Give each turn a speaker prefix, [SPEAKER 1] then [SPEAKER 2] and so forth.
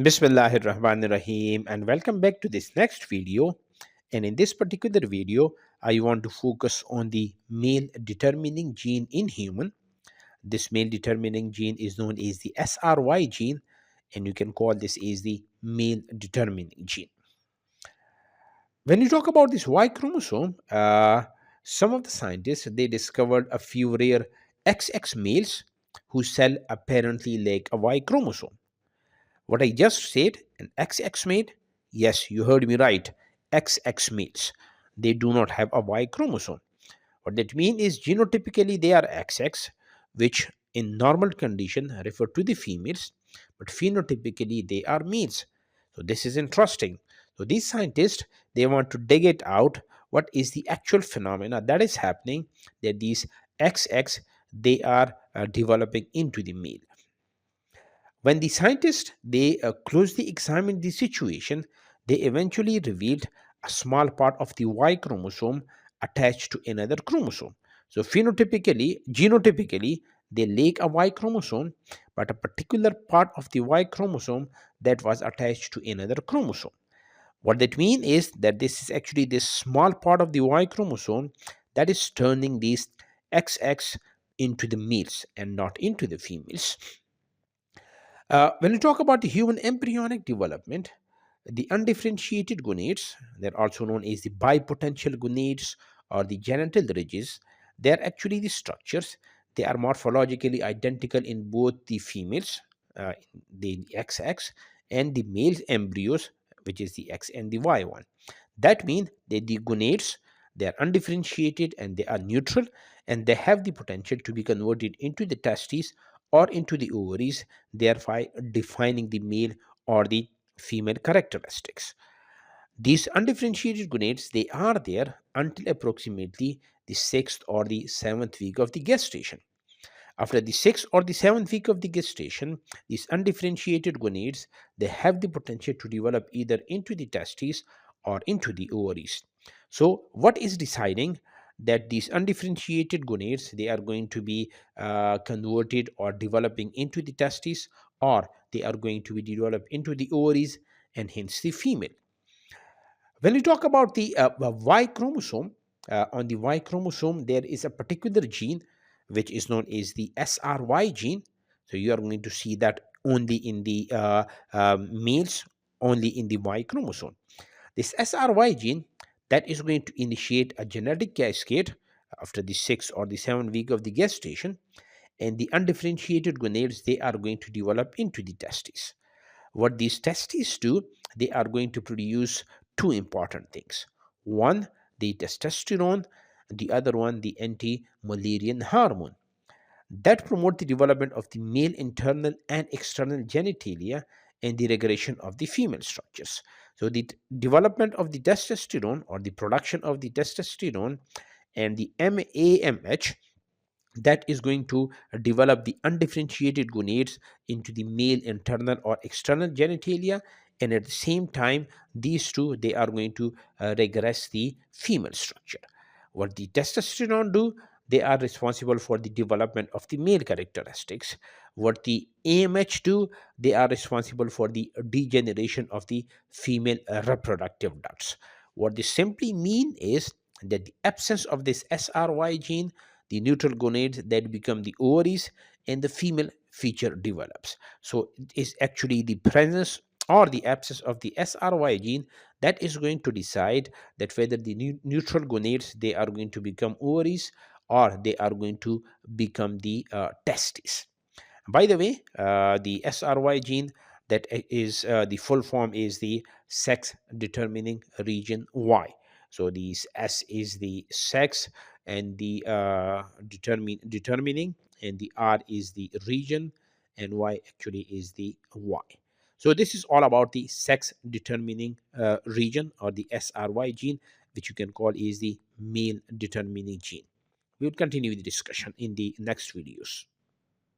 [SPEAKER 1] Bismillahirrahmanirrahim, and welcome back to this next video. And in this particular video, I want to focus on the male determining gene in human. This male determining gene is known as the SRY gene, and you can call this as the male determining gene. When you talk about this Y chromosome, some of the scientists they discovered a few rare XX males whose cell apparently lack a Y chromosome. What I just said, an XX male, yes, you heard me right. XX males, they do not have a Y chromosome. What that means is genotypically they are XX, which in normal condition refer to the females, but phenotypically they are males. So this is interesting. So these scientists they want to dig it out. What is the actual phenomena that is happening that these XX they are developing into the male? When the scientists they closely examined the situation, they eventually revealed a small part of the Y chromosome attached to another chromosome. So phenotypically, genotypically, they lack a Y chromosome, but a particular part of the Y chromosome that was attached to another chromosome. What that means is that this is actually this small part of the Y chromosome that is turning these XX into the males and not into the females. When we talk about the human embryonic development, the undifferentiated gonads, they're also known as the bipotential gonads or the genital ridges, they're actually the structures. They are morphologically identical in both the females, the XX, and the male embryos, which is the X and the Y one. That means that the gonads, they are undifferentiated and they are neutral, and they have the potential to be converted into the testes or into the ovaries, thereby defining the male or the female characteristics. These undifferentiated gonads they are there until approximately the sixth or the seventh week of the gestation. After the sixth or the seventh week of the gestation, these undifferentiated gonads they have the potential to develop either into the testes or into the ovaries. So, what is deciding that these undifferentiated gonads they are going to be converted or developing into the testes, or they are going to be developed into the ovaries and hence the female? When we talk about the Y chromosome, on the Y chromosome, there is a particular gene which is known as the SRY gene. So you are going to see that only in the males, only in the Y chromosome. This SRY gene that is going to initiate a genetic cascade after the 6 or the 7 week of the gestation, and the undifferentiated gonads they are going to develop into the testes. What these testes do, they are going to produce two important things. One, the testosterone, the other one, the anti-Mullerian hormone that promote the development of the male internal and external genitalia and the regression of the female structures. So the development of the testosterone or the production of the testosterone and the MAMH that is going to develop the undifferentiated gonads into the male internal or external genitalia, and at the same time these two they are going to regress the female structure. What the testosterone do, they are responsible for the development of the male characteristics. What the AMH do, they are responsible for the degeneration of the female reproductive ducts. What this simply mean is that the absence of this SRY gene, the neutral gonads that become the ovaries, and the female feature develops. So it is actually the presence or the absence of the SRY gene that is going to decide that whether the neutral gonads they are going to become ovaries or they are going to become the testes. By the way, the SRY gene that is the full form is the sex determining region Y. So the S is the sex and the determining, and the R is the region, and Y actually is the Y. So this is all about the sex determining region or the SRY gene, which you can call is the male determining gene. We will continue the discussion in the next videos.